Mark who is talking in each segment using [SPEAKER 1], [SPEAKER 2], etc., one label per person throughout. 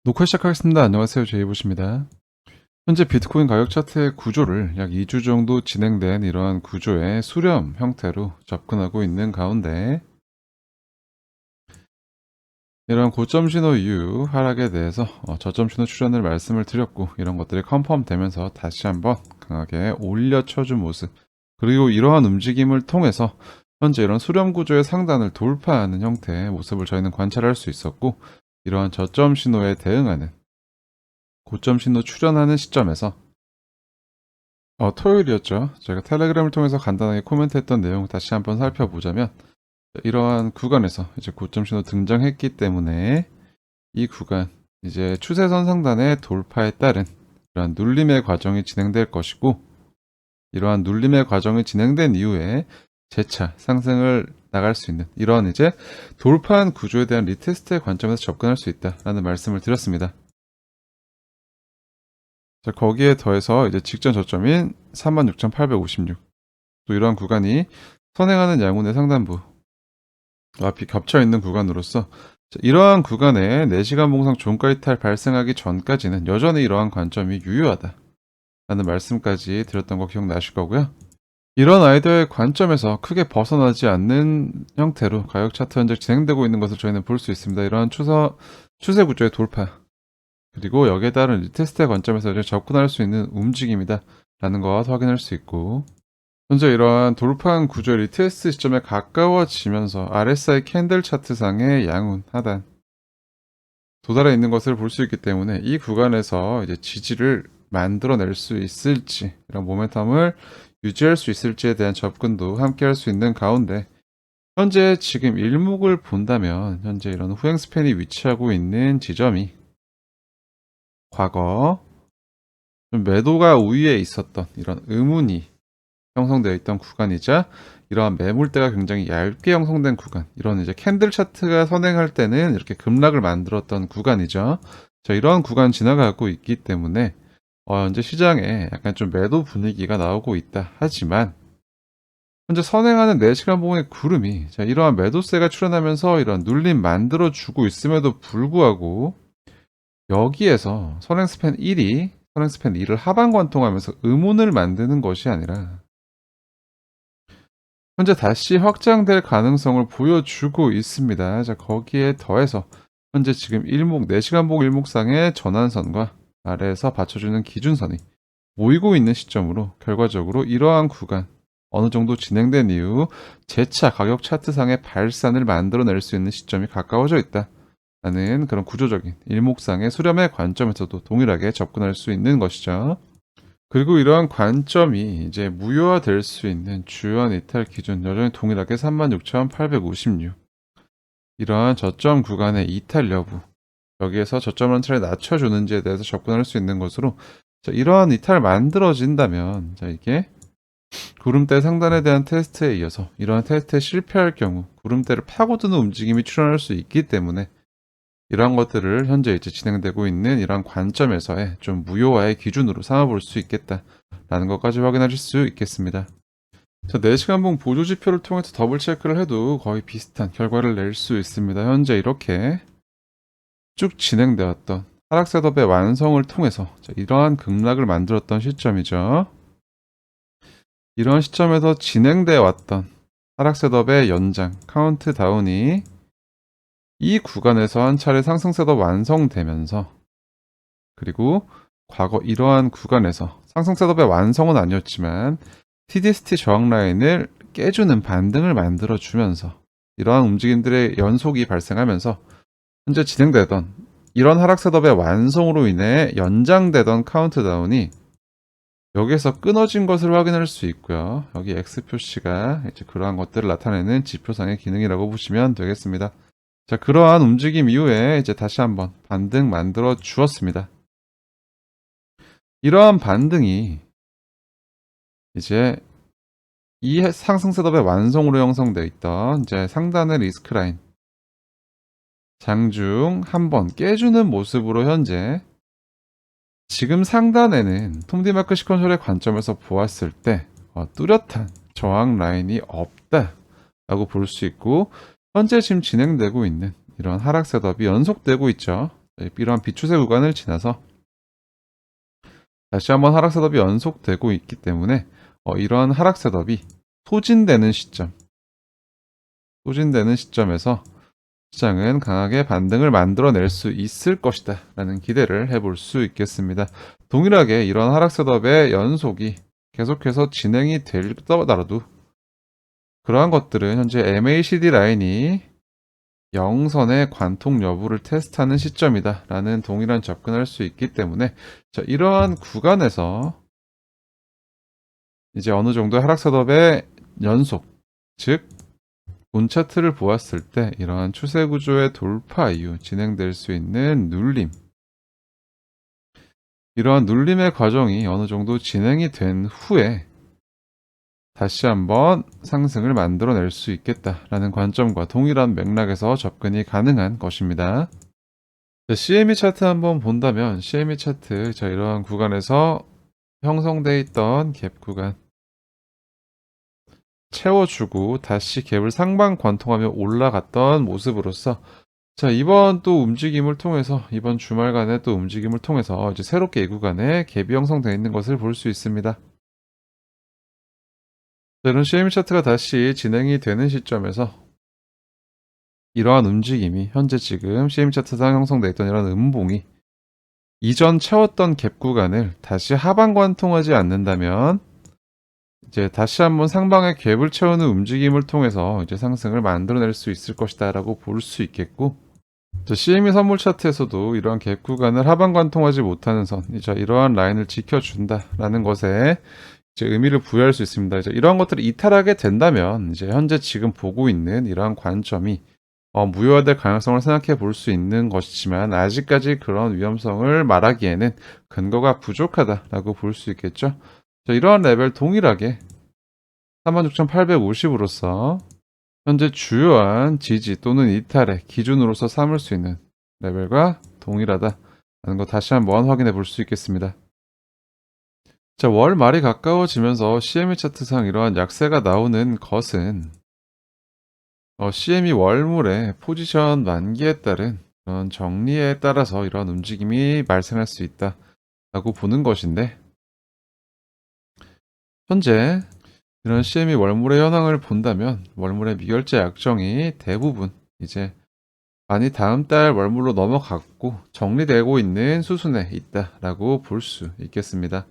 [SPEAKER 1] 녹화 시작하겠습니다. 안녕하세요. 제이봇입니다. 현재 비트코인 가격 차트의 구조를 약 2주 정도 진행된 이러한 구조의 수렴 형태로 접근하고 있는 가운데 이러한 고점 신호 이후 하락에 대해서 저점 신호 출현을 말씀을 드렸고 이런 것들이 컨펌 되면서 다시 한번 강하게 올려쳐준 모습, 그리고 이러한 움직임을 통해서 현재 이런 수렴 구조의 상단을 돌파하는 형태의 모습을 저희는 관찰할 수 있었고, 이러한 저점 신호에 대응하는 고점 신호 출현하는 시점에서 토요일이었죠. 제가 텔레그램을 통해서 간단하게 코멘트했던 내용 다시 한번 살펴보자면, 이러한 구간에서 이제 고점 신호 등장했기 때문에 이 구간 이제 추세선 상단의 돌파에 따른 이러한 눌림의 과정이 진행될 것이고, 이러한 눌림의 과정이 진행된 이후에 재차 상승을 나갈 수 있는 이러한 이제 돌파한 구조에 대한 리테스트의 관점에서 접근할 수 있다라는 말씀을 드렸습니다. 자, 거기에 더해서 이제 직전 저점인 36,856, 또 이러한 구간이 선행하는 양운의 상단부 앞이 겹쳐 있는 구간으로서, 이러한 구간에 4시간 봉상 종가 이탈 발생하기 전까지는 여전히 이러한 관점이 유효하다 라는 말씀까지 드렸던 거 기억나실 거고요. 이런 아이디어의 관점에서 크게 벗어나지 않는 형태로 가격 차트 현재 진행되고 있는 것을 저희는 볼 수 있습니다. 이러한 추세 구조의 돌파, 그리고 여기에 따른 리테스트의 관점에서 이제 접근할 수 있는 움직임이다 라는 것 확인할 수 있고, 현재 이러한 돌파한 구조의 리테스트 시점에 가까워지면서 RSI 캔들 차트상의 양운 하단 도달해 있는 것을 볼 수 있기 때문에 이 구간에서 이제 지지를 만들어낼 수 있을지, 이런 모멘텀을 유지할 수 있을지에 대한 접근도 함께 할 수 있는 가운데, 현재 지금 일목을 본다면 현재 이런 후행 스팬이 위치하고 있는 지점이 과거 좀 매도가 우위에 있었던 이런 의문이 형성되어 있던 구간이자, 이러한 매물대가 굉장히 얇게 형성된 구간, 이런 이제 캔들 차트가 선행할 때는 이렇게 급락을 만들었던 구간이죠. 자, 이러한 구간 지나가고 있기 때문에 현재 시장에 약간 좀 매도 분위기가 나오고 있다. 하지만 현재 선행하는 4시간 봉의 구름이 이러한 매도세가 출현하면서 이런 눌림 만들어주고 있음에도 불구하고, 여기에서 선행스팬 1이 선행스팬 2를 하방 관통하면서 의문을 만드는 것이 아니라 현재 다시 확장될 가능성을 보여주고 있습니다. 자, 거기에 더해서 현재 지금 4시간 봉 일목상의 전환선과 아래에서 받쳐주는 기준선이 모이고 있는 시점으로 결과적으로 이러한 구간 어느 정도 진행된 이후 재차 가격 차트상의 발산을 만들어낼 수 있는 시점이 가까워져 있다라는 그런 구조적인 일목상의 수렴의 관점에서도 동일하게 접근할 수 있는 것이죠. 그리고 이러한 관점이 이제 무효화될 수 있는 주요한 이탈 기준 여전히 동일하게 36,856, 이러한 저점 구간의 이탈 여부, 여기에서 저점 한차례 낮춰주는지에 대해서 접근할 수 있는 것으로, 이러한 이탈 만들어진다면 이게 구름대 상단에 대한 테스트에 이어서 이러한 테스트에 실패할 경우 구름대를 파고드는 움직임이 출현할 수 있기 때문에, 이러한 것들을 현재 이제 진행되고 있는 이러한 관점에서의 좀 무효화의 기준으로 삼아볼 수 있겠다라는 것까지 확인하실 수 있겠습니다. 자, 4시간 봉 보조 지표를 통해서 더블 체크를 해도 거의 비슷한 결과를 낼 수 있습니다. 현재 이렇게 쭉 진행되었던 하락 셋업의 완성을 통해서 이러한 급락을 만들었던 시점이죠. 이런 시점에서 진행되어 왔던 하락 셋업의 연장 카운트 다운이 이 구간에서 한 차례 상승 셋업 완성되면서, 그리고 과거 이러한 구간에서 상승 셋업의 완성은 아니었지만 TDST 저항 라인을 깨주는 반등을 만들어주면서 이러한 움직임들의 연속이 발생하면서 현재 진행되던 이런 하락 셋업의 완성으로 인해 연장되던 카운트다운이 여기에서 끊어진 것을 확인할 수 있고요. 여기 X 표시가 이제 그러한 것들을 나타내는 지표상의 기능이라고 보시면 되겠습니다. 자, 그러한 움직임 이후에 이제 다시 한번 반등 만들어 주었습니다. 이러한 반등이 이제 이 상승 셋업의 완성으로 형성되어 있던 이제 상단의 리스크 라인 장중 한번 깨주는 모습으로 현재 지금 상단에는 톰디마크 시퀀셜의 관점에서 보았을 때 뚜렷한 저항 라인이 없다라고 볼 수 있고, 현재 지금 진행되고 있는 이런 하락 셋업이 연속되고 있죠. 이러한 비추세 구간을 지나서 다시 한번 하락 셋업이 연속되고 있기 때문에 이러한 하락 셋업이 소진되는 시점에서 시장은 강하게 반등을 만들어낼 수 있을 것이다 라는 기대를 해볼 수 있겠습니다. 동일하게 이런 하락 셋업의 연속이 계속해서 진행이 되더라도 그러한 것들은 현재 MACD 라인이 영선의 관통 여부를 테스트하는 시점이다 라는 동일한 접근을 할 수 있기 때문에 자, 이러한 구간에서 이제 어느 정도 하락 셋업의 연속, 즉 본 차트를 보았을 때 이러한 추세 구조의 돌파 이후 진행될 수 있는 눌림, 이러한 눌림의 과정이 어느 정도 진행이 된 후에 다시 한번 상승을 만들어낼 수 있겠다라는 관점과 동일한 맥락에서 접근이 가능한 것입니다. CME 차트 한번 본다면 CME 차트 자 이러한 구간에서 형성되어 있던 갭 구간 채워주고 다시 갭을 상방 관통하며 올라갔던 모습으로서 자 이번 또 움직임을 통해서 이번 주말간의 또 움직임을 통해서 이제 새롭게 이 구간에 갭이 형성되어 있는 것을 볼 수 있습니다. 자, 이런 CME 차트가 다시 진행이 되는 시점에서 이러한 움직임이 현재 지금 CME 차트상 형성되어 있던 이런 음봉이 이전 채웠던 갭 구간을 다시 하방 관통하지 않는다면 이제 다시 한번 상방의 갭을 채우는 움직임을 통해서 이제 상승을 만들어낼 수 있을 것이다라고 볼 수 있겠고, CME 선물 차트에서도 이러한 갭 구간을 하방 관통하지 못하는 선, 이제 이러한 라인을 지켜준다라는 것에 이제 의미를 부여할 수 있습니다. 이제 이러한 것들을 이탈하게 된다면 이제 현재 지금 보고 있는 이러한 관점이 무효화될 가능성을 생각해 볼 수 있는 것이지만 아직까지 그런 위험성을 말하기에는 근거가 부족하다라고 볼 수 있겠죠. 자, 이러한 레벨 동일하게 36,850으로서 현재 주요한 지지 또는 이탈의 기준으로서 삼을 수 있는 레벨과 동일하다라는 거 다시 한번 확인해 볼 수 있겠습니다. 자, 월 말이 가까워지면서 CME 차트상 이러한 약세가 나오는 것은 CME 월물의 포지션 만기에 따른 그런 정리에 따라서 이러한 움직임이 발생할 수 있다라고 보는 것인데, 현재 이런 CME 월물의 현황을 본다면 월물의 미결제 약정이 대부분 이제 많이 다음 달 월물로 넘어갔고 정리되고 있는 수순에 있다라고 볼 수 있겠습니다.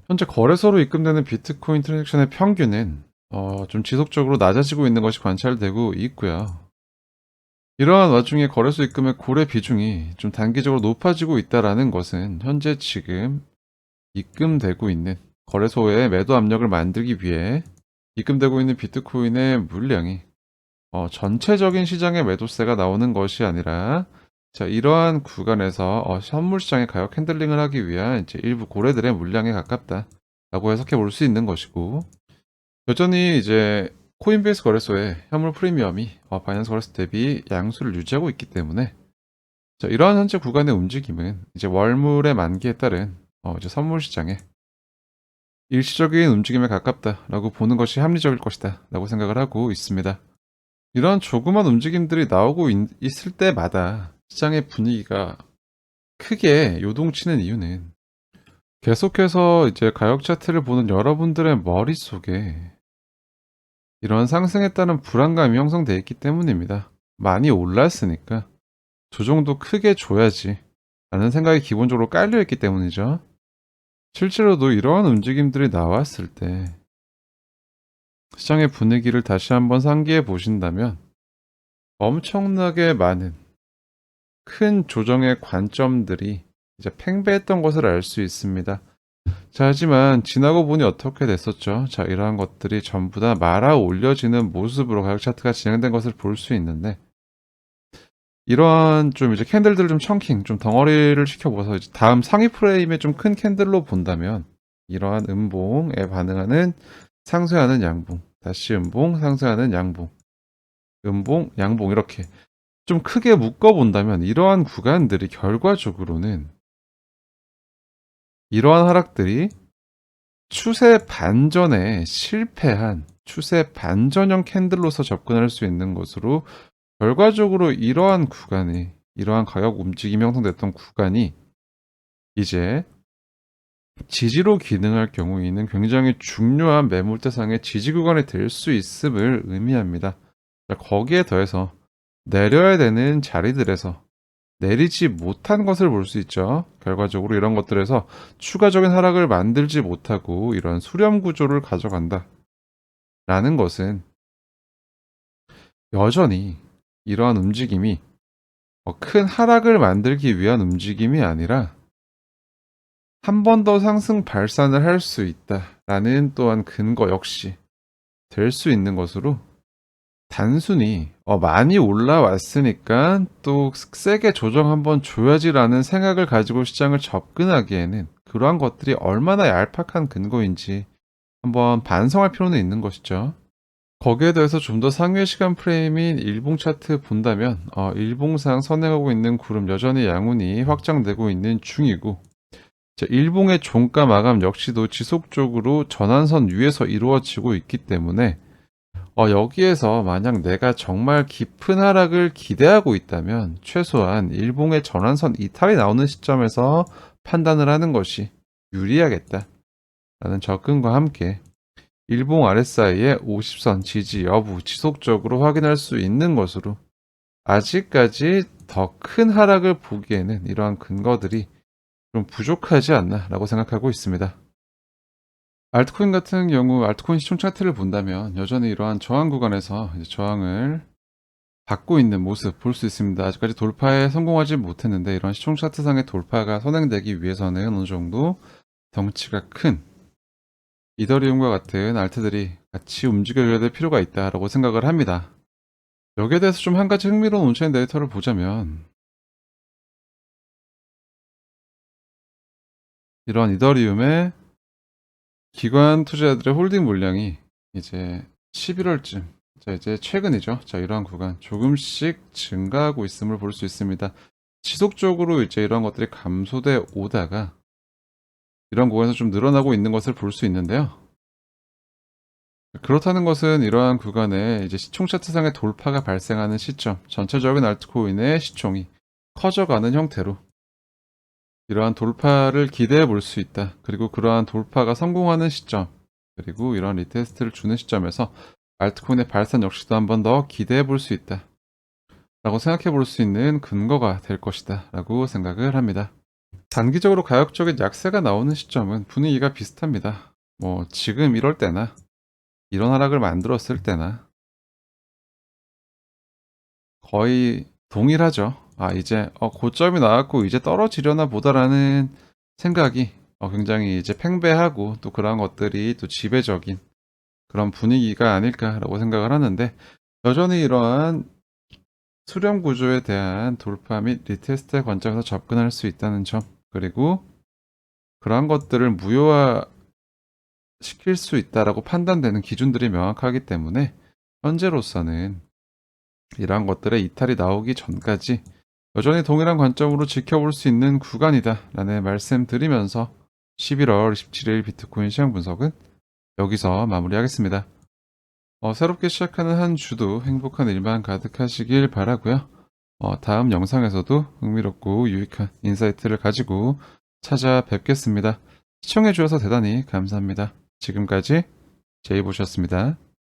[SPEAKER 1] 현재 거래소로 입금되는 비트코인 트랜잭션의 평균은 좀 지속적으로 낮아지고 있는 것이 관찰되고 있고요. 이러한 와중에 거래소 입금의 고래 비중이 좀 단기적으로 높아지고 있다라는 것은 현재 지금 입금되고 있는 거래소의 매도 압력을 만들기 위해 입금되고 있는 비트코인의 물량이 전체적인 시장의 매도세가 나오는 것이 아니라 자 이러한 구간에서 선물 시장의 가격 핸들링을 하기 위한 이제 일부 고래들의 물량에 가깝다라고 해석해 볼 수 있는 것이고, 여전히 이제 코인베이스 거래소의 현물 프리미엄이 바이낸스 거래소 대비 양수를 유지하고 있기 때문에 자, 이러한 현재 구간의 움직임은 이제 월물의 만기에 따른 이제 선물 시장의 일시적인 움직임에 가깝다라고 보는 것이 합리적일 것이다라고 생각을 하고 있습니다. 이러한 조그만 움직임들이 나오고 있을 때마다 시장의 분위기가 크게 요동치는 이유는 계속해서 이제 가격 차트를 보는 여러분들의 머릿속에 이런 상승에 따른 불안감이 형성되어 있기 때문입니다. 많이 올랐으니까 조정도 크게 줘야지 라는 생각이 기본적으로 깔려 있기 때문이죠. 실제로도 이러한 움직임들이 나왔을 때 시장의 분위기를 다시 한번 상기해 보신다면 엄청나게 많은 큰 조정의 관점들이 이제 팽배했던 것을 알 수 있습니다. 자, 하지만 지나고 보니 어떻게 됐었죠? 자, 이러한 것들이 전부 다 말아 올려지는 모습으로 가격 차트가 진행된 것을 볼 수 있는데, 이러한 좀 이제 캔들들을 좀 청킹, 좀 덩어리를 시켜보서 이제 다음 상위 프레임의 좀 큰 캔들로 본다면 이러한 음봉에 반응하는 상쇄하는 양봉, 다시 음봉, 상쇄하는 양봉, 음봉, 양봉 이렇게 좀 크게 묶어 본다면 이러한 구간들이 결과적으로는 이러한 하락들이 추세 반전에 실패한 추세 반전형 캔들로서 접근할 수 있는 것으로 결과적으로 이러한 가격 움직임이 형성됐던 구간이 이제 지지로 기능할 경우에는 굉장히 중요한 매물대상의 지지 구간이 될 수 있음을 의미합니다. 자, 거기에 더해서 내려야 되는 자리들에서 내리지 못한 것을 볼 수 있죠. 결과적으로 이런 것들에서 추가적인 하락을 만들지 못하고 이런 수렴 구조를 가져간다. 라는 것은 여전히 이러한 움직임이 큰 하락을 만들기 위한 움직임이 아니라 한 번 더 상승 발산을 할 수 있다라는 또한 근거 역시 될 수 있는 것으로 단순히 많이 올라왔으니까 또 세게 조정 한번 줘야지라는 생각을 가지고 시장을 접근하기에는 그러한 것들이 얼마나 얄팍한 근거인지 한번 반성할 필요는 있는 것이죠. 거기에 대해서 좀 더 상회 시간 프레임인 일봉 차트 본다면 일봉상 선행하고 있는 구름 여전히 양운이 확장되고 있는 중이고, 자, 일봉의 종가 마감 역시도 지속적으로 전환선 위에서 이루어지고 있기 때문에 여기에서 만약 내가 정말 깊은 하락을 기대하고 있다면 최소한 일봉의 전환선 이탈이 나오는 시점에서 판단을 하는 것이 유리하겠다 라는 접근과 함께 일봉 RSI의 50선 지지 여부 지속적으로 확인할 수 있는 것으로 아직까지 더 큰 하락을 보기에는 이러한 근거들이 좀 부족하지 않나 라고 생각하고 있습니다. 알트코인 같은 경우 알트코인 시총 차트를 본다면 여전히 이러한 저항 구간에서 이제 저항을 받고 있는 모습 볼 수 있습니다. 아직까지 돌파에 성공하지 못했는데 이런 시총 차트상의 돌파가 선행되기 위해서는 어느 정도 덩치가 큰 이더리움과 같은 알트들이 같이 움직여줘야 될 필요가 있다라고 생각을 합니다. 여기에 대해서 좀 한 가지 흥미로운 온체인 데이터를 보자면 이런 이더리움의 기관 투자자들의 홀딩 물량이 이제 11월쯤, 자 이제 최근이죠. 자 이러한 구간 조금씩 증가하고 있음을 볼 수 있습니다. 지속적으로 이제 이러한 것들이 감소돼 오다가 이런 구간에서 좀 늘어나고 있는 것을 볼 수 있는데요. 그렇다는 것은 이러한 구간에 이제 시총 차트상의 돌파가 발생하는 시점, 전체적인 알트코인의 시총이 커져가는 형태로 이러한 돌파를 기대해 볼 수 있다. 그리고 그러한 돌파가 성공하는 시점, 그리고 이러한 리테스트를 주는 시점에서 알트코인의 발산 역시도 한 번 더 기대해 볼 수 있다. 라고 생각해 볼 수 있는 근거가 될 것이다. 라고 생각을 합니다. 단기적으로 가격적인 약세가 나오는 시점은 분위기가 비슷합니다. 지금 이럴 때나 이런 하락을 만들었을 때나 거의 동일하죠. 이제 고점이 나왔고 이제 떨어지려나 보다라는 생각이 굉장히 이제 팽배하고 또 그런 것들이 또 지배적인 그런 분위기가 아닐까라고 생각을 하는데, 여전히 이러한 수렴 구조에 대한 돌파 및 리테스트의 관점에서 접근할 수 있다는 점, 그리고 그러한 것들을 무효화 시킬 수 있다라고 판단되는 기준들이 명확하기 때문에 현재로서는 이러한 것들의 이탈이 나오기 전까지 여전히 동일한 관점으로 지켜볼 수 있는 구간이다 라는 말씀 드리면서 11월 27일 비트코인 시장 분석은 여기서 마무리하겠습니다. 새롭게 시작하는 한 주도 행복한 일만 가득하시길 바라고요. 다음 영상에서도 흥미롭고 유익한 인사이트를 가지고 찾아뵙겠습니다. 시청해 주셔서 대단히 감사합니다. 지금까지 제이보셨습니다.